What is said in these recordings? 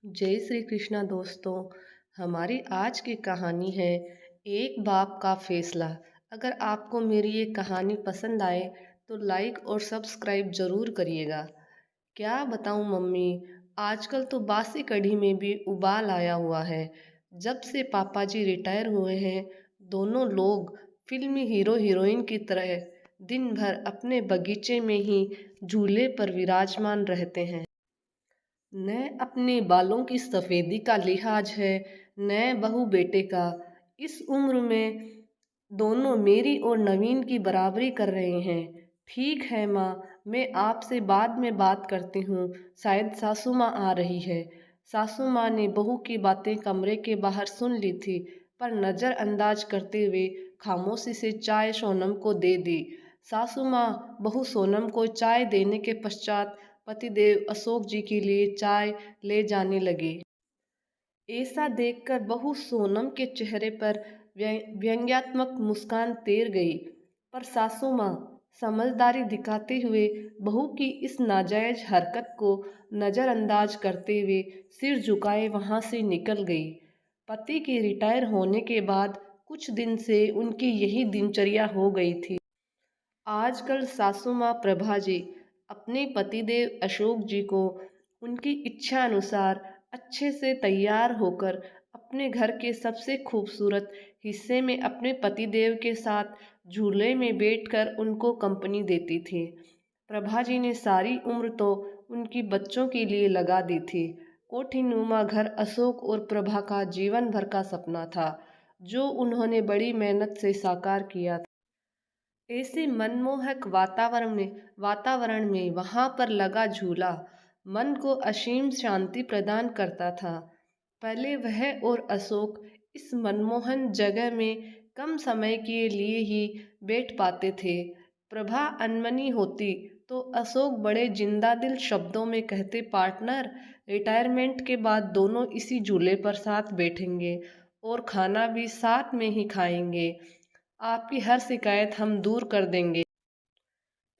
जय श्री कृष्णा दोस्तों। हमारी आज की कहानी है एक बाप का फैसला। अगर आपको मेरी ये कहानी पसंद आए तो लाइक और सब्सक्राइब ज़रूर करिएगा। क्या बताऊँ मम्मी, आजकल तो बासी कढ़ी में भी उबाल आया हुआ है। जब से पापा जी रिटायर हुए हैं, दोनों लोग फिल्मी हीरो हीरोइन की तरह दिन भर अपने बगीचे में ही झूले पर विराजमान रहते हैं। न अपने बालों की सफ़ेदी का लिहाज है, न बहू बेटे का। इस उम्र में दोनों मेरी और नवीन की बराबरी कर रहे हैं। ठीक है माँ, मैं आपसे बाद में बात करती हूँ, शायद सासू माँ आ रही है। सासू माँ ने बहू की बातें कमरे के बाहर सुन ली थी, पर नज़रअंदाज करते हुए खामोशी से चाय सोनम को दे दी। सासू माँ बहू सोनम को चाय देने के पश्चात पतिदेव अशोक जी के लिए चाय ले जाने लगे। ऐसा देखकर बहू सोनम के चेहरे पर व्यंग्यात्मक मुस्कान तैर गई, पर सासू माँ समझदारी दिखाते हुए बहू की इस नाजायज हरकत को नज़रअंदाज करते हुए सिर झुकाए वहाँ से निकल गई। पति के रिटायर होने के बाद कुछ दिन से उनकी यही दिनचर्या हो गई थी। आजकल सासू माँ प्रभा जी अपने पतिदेव अशोक जी को उनकी इच्छा अनुसार अच्छे से तैयार होकर अपने घर के सबसे खूबसूरत हिस्से में अपने पतिदेव के साथ झूले में बैठकर उनको कंपनी देती थी। प्रभा जी ने सारी उम्र तो उनकी बच्चों के लिए लगा दी थी। कोठीनुमा घर अशोक और प्रभा का जीवन भर का सपना था, जो उन्होंने बड़ी मेहनत से साकार किया था। ऐसे मनमोहक वातावरण में वहाँ पर लगा झूला मन को असीम शांति प्रदान करता था। पहले वह और अशोक इस मनमोहन जगह में कम समय के लिए ही बैठ पाते थे। प्रभा अनमनी होती तो अशोक बड़े जिंदा दिल शब्दों में कहते, पार्टनर, रिटायरमेंट के बाद दोनों इसी झूले पर साथ बैठेंगे और खाना भी साथ में ही खाएंगे। आपकी हर शिकायत हम दूर कर देंगे।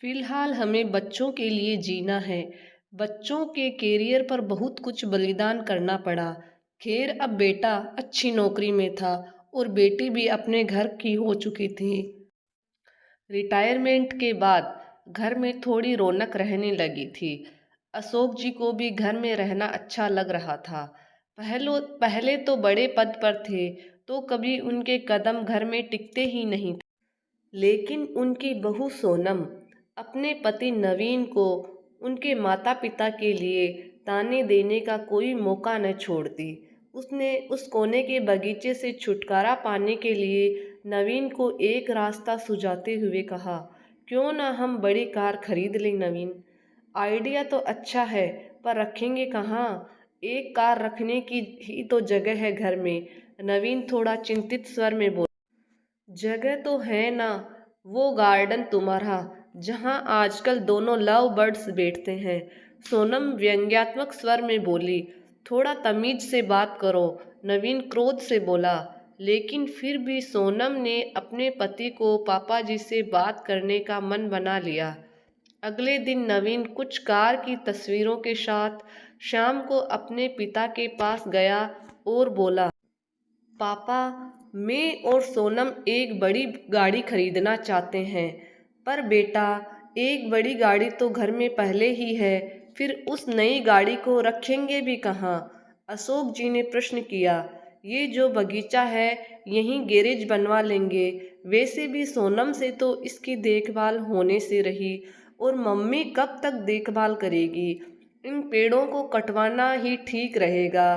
फिलहाल हमें बच्चों के लिए जीना है। बच्चों के कैरियर पर बहुत कुछ बलिदान करना पड़ा। खैर, अब बेटा अच्छी नौकरी में था और बेटी भी अपने घर की हो चुकी थी। रिटायरमेंट के बाद घर में थोड़ी रौनक रहने लगी थी। अशोक जी को भी घर में रहना अच्छा लग रहा था। पहले तो बड़े पद पर थे, तो कभी उनके कदम घर में टिकते ही नहीं थे। लेकिन उनकी बहू सोनम अपने पति नवीन को उनके माता पिता के लिए ताने देने का कोई मौका न छोड़ती। उसने उस कोने के बगीचे से छुटकारा पाने के लिए नवीन को एक रास्ता सुझाते हुए कहा, क्यों ना हम बड़ी कार खरीद लें नवीन। आइडिया तो अच्छा है, पर रखेंगे कहाँ? एक कार रखने की ही तो जगह है घर में। नवीन थोड़ा चिंतित स्वर में बोला, जगह तो है ना, वो गार्डन तुम्हारा जहाँ आजकल दोनों लव बर्ड्स बैठते हैं। सोनम व्यंग्यात्मक स्वर में बोली, थोड़ा तमीज से बात करो, नवीन क्रोध से बोला। लेकिन फिर भी सोनम ने अपने पति को पापा जी से बात करने का मन बना लिया। अगले दिन नवीन कुछ कार की तस्वीरों के साथ शाम को अपने पिता के पास गया और बोला, पापा, मैं और सोनम एक बड़ी गाड़ी खरीदना चाहते हैं। पर बेटा, एक बड़ी गाड़ी तो घर में पहले ही है, फिर उस नई गाड़ी को रखेंगे भी कहाँ? अशोक जी ने प्रश्न किया। ये जो बगीचा है, यहीं गैरेज बनवा लेंगे। वैसे भी सोनम से तो इसकी देखभाल होने से रही, और मम्मी कब तक देखभाल करेगी? इन पेड़ों को कटवाना ही ठीक रहेगा।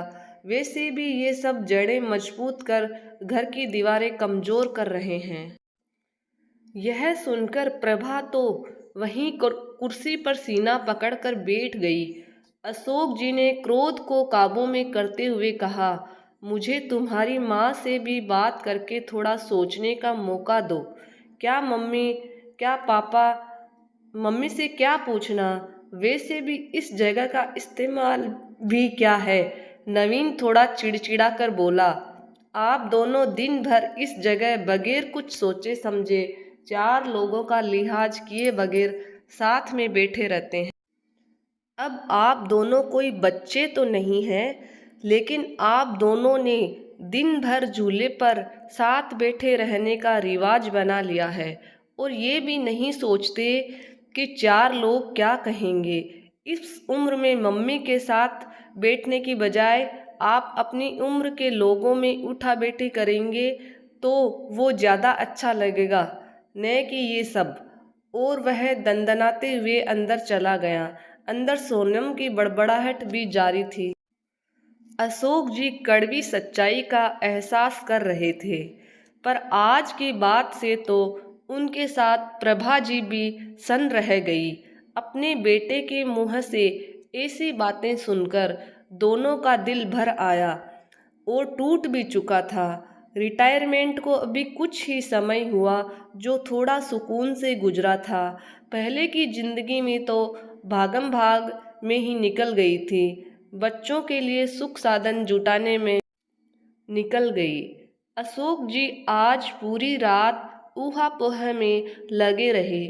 वैसे भी ये सब जड़ें मजबूत कर घर की दीवारें कमजोर कर रहे हैं। यह सुनकर प्रभा तो वहीं कुर्सी पर सीना पकड़कर बैठ गई। अशोक जी ने क्रोध को काबू में करते हुए कहा, मुझे तुम्हारी माँ से भी बात करके थोड़ा सोचने का मौका दो। क्या मम्मी, क्या पापा, मम्मी से क्या पूछना? वैसे भी इस जगह का इस्तेमाल भी क्या है? नवीन थोड़ा चिड़चिड़ा कर बोला, आप दोनों दिन भर इस जगह बगैर कुछ सोचे समझे चार लोगों का लिहाज किए बगैर साथ में बैठे रहते हैं। अब आप दोनों कोई बच्चे तो नहीं हैं, लेकिन आप दोनों ने दिन भर झूले पर साथ बैठे रहने का रिवाज बना लिया है और ये भी नहीं सोचते कि चार लोग क्या कहेंगे। इस उम्र में मम्मी के साथ बैठने की बजाय आप अपनी उम्र के लोगों में उठा बैठी करेंगे तो वो ज़्यादा अच्छा लगेगा न कि ये सब। और वह दंदनाते हुए अंदर चला गया। अंदर सोनम की बड़बड़ाहट भी जारी थी। अशोक जी कड़वी सच्चाई का एहसास कर रहे थे, पर आज की बात से तो उनके साथ प्रभा जी भी सन रह गई। अपने बेटे के मुंह से ऐसी बातें सुनकर दोनों का दिल भर आया और टूट भी चुका था। रिटायरमेंट को अभी कुछ ही समय हुआ जो थोड़ा सुकून से गुजरा था। पहले की जिंदगी में तो भागम भाग में ही निकल गई थी। बच्चों के लिए सुख साधन जुटाने में निकल गई। अशोक जी आज पूरी रात ऊहा पोह में लगे रहे।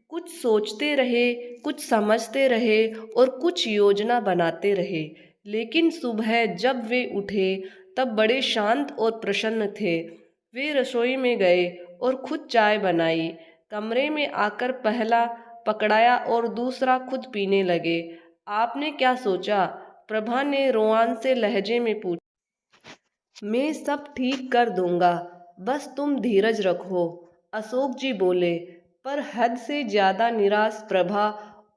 कुछ सोचते रहे, कुछ समझते रहे और कुछ योजना बनाते रहे। लेकिन सुबह जब वे उठे तब बड़े शांत और प्रसन्न थे। वे रसोई में गए और खुद चाय बनाई। कमरे में आकर पहला पकड़ाया और दूसरा खुद पीने लगे। आपने क्या सोचा? प्रभा ने रोआन से लहजे में पूछा। मैं सब ठीक कर दूंगा, बस तुम धीरज रखो, अशोक जी बोले। पर हद से ज्यादा निराश प्रभा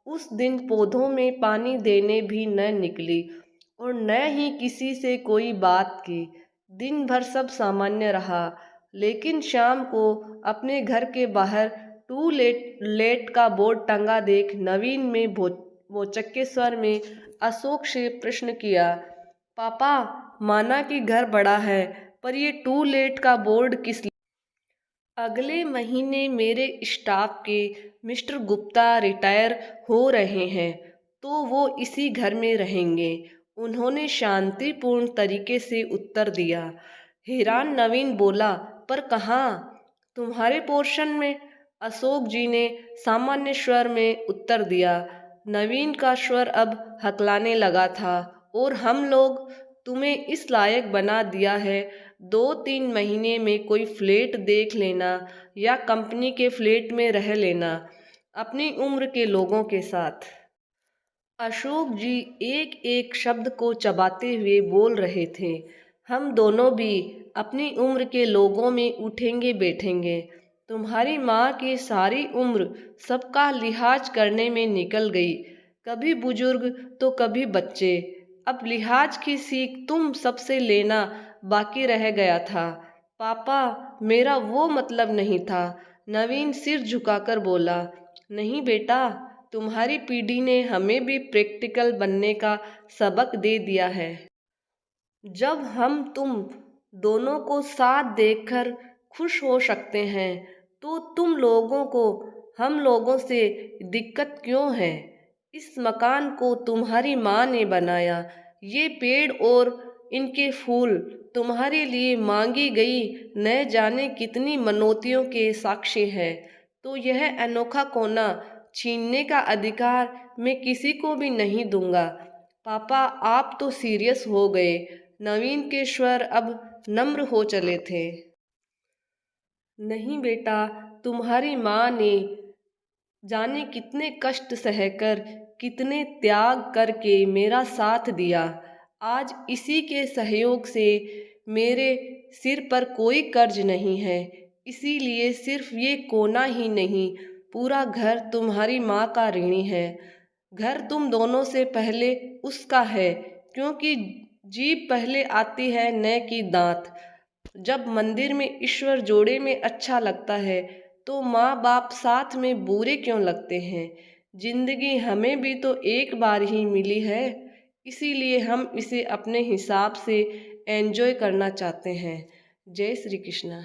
उस दिन पौधों में पानी देने भी न निकली और न ही किसी से कोई बात की। दिन भर सब सामान्य रहा, लेकिन शाम को अपने घर के बाहर टू लेट का बोर्ड टंगा देख नवीन में भौचक्के स्वर में अशोक से प्रश्न किया, पापा, माना कि घर बड़ा है, पर ये टू लेट का बोर्ड किस लिए? अगले महीने मेरे स्टाफ के मिस्टर गुप्ता रिटायर हो रहे हैं, तो वो इसी घर में रहेंगे, उन्होंने शांतिपूर्ण तरीके से उत्तर दिया। हैरान नवीन बोला, पर कहाँ? तुम्हारे पोर्शन में, अशोक जी ने सामान्य स्वर में उत्तर दिया। नवीन का स्वर अब हकलाने लगा था। और हम लोग तुम्हें इस लायक बना दिया है, 2-3 महीने में कोई फ्लैट देख लेना या कंपनी के फ्लैट में रह लेना अपनी उम्र के लोगों के साथ। अशोक जी एक एक शब्द को चबाते हुए बोल रहे थे। हम दोनों भी अपनी उम्र के लोगों में उठेंगे बैठेंगे। तुम्हारी माँ की सारी उम्र सबका लिहाज करने में निकल गई, कभी बुजुर्ग तो कभी बच्चे। अब लिहाज की सीख तुम सबसे लेना बाकी रह गया था। पापा, मेरा वो मतलब नहीं था, नवीन सिर झुकाकर बोला। नहीं बेटा, तुम्हारी पीढ़ी ने हमें भी प्रैक्टिकल बनने का सबक दे दिया है। जब हम तुम दोनों को साथ देखकर खुश हो सकते हैं, तो तुम लोगों को हम लोगों से दिक्कत क्यों है? इस मकान को तुम्हारी माँ ने बनाया। ये पेड़ और इनके फूल तुम्हारे लिए मांगी गई न जाने कितनी मनौतियों के साक्षी है। तो यह अनोखा कोना छीनने का अधिकार मैं किसी को भी नहीं दूंगा। पापा, आप तो सीरियस हो गए। नवीन के स्वर अब नम्र हो चले थे। नहीं बेटा, तुम्हारी माँ ने जाने कितने कष्ट सहकर, कितने त्याग करके मेरा साथ दिया। आज इसी के सहयोग से मेरे सिर पर कोई कर्ज नहीं है। इसीलिए सिर्फ ये कोना ही नहीं, पूरा घर तुम्हारी माँ का ऋणी है। घर तुम दोनों से पहले उसका है, क्योंकि जीभ पहले आती है न कि दांत। जब मंदिर में ईश्वर जोड़े में अच्छा लगता है, तो माँ बाप साथ में बुरे क्यों लगते हैं? जिंदगी हमें भी तो एक बार ही मिली है, इसीलिए हम इसे अपने हिसाब से एंजॉय करना चाहते हैं। जय श्री कृष्णा।